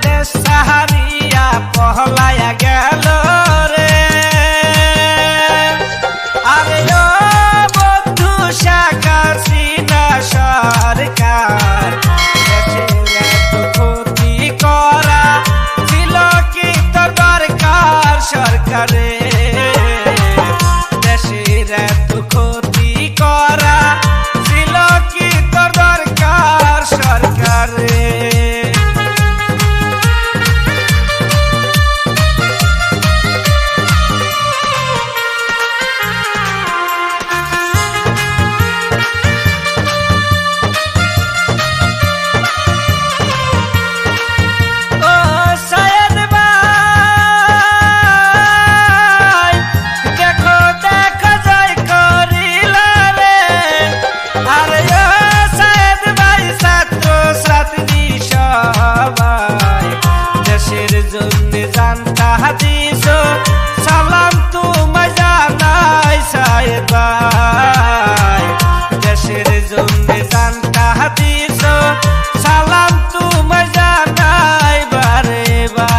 দেশ সাহারিয়া পহলায়া গেল রে। আরে ও বন্ধু শেখ হাসিনা সরকার, দেশের এত ক্ষতি করা ছিল কি তোর দরকার সরকারে? দেশের এত ক্ষতি করা ছিল কি তোর দরকার সরকারে? সালাম তোমায় জানাই সাহেব ভাই, দেশের জন্য জানতা দিস, সালাম তোমায় জানাই বারে বার।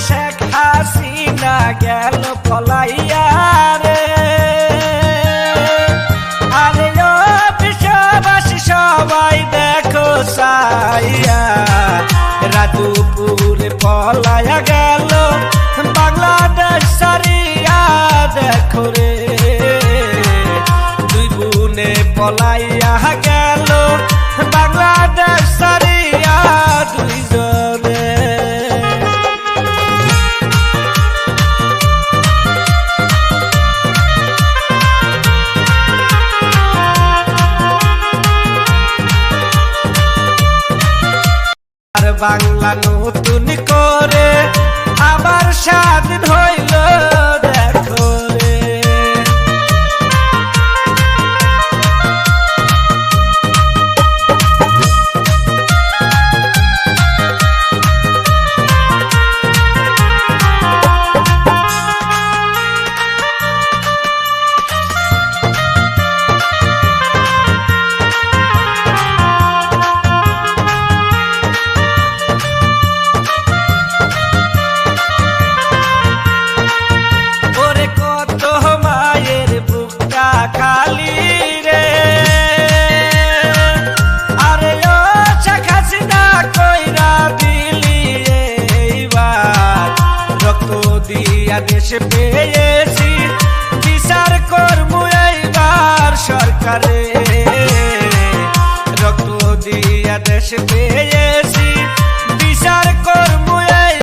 শেখ হাসিনা গেল পলাইয়া রে। আরে ও বিশ্ববাসী সবাই দেখো সাইয়া, রাজুপুরে পলাইয়া গেল বাংলাদেশ সারিয়া দেখো রে। দুই বোনে পলাইয়া গেল বাংলাদেশ সারিয়া দুইজনে। বাংলা নতুন করে আবার স্বাধীন হইল দেখো রে। খালি রে, আরে ও শেখ হাসিনা কইরা দিলি এইবার, রক্ত দিয়া দেশ পেয়েছি বিচার করমু এইবার সরকারে। রক্ত দিয়া দেশ পেয়ে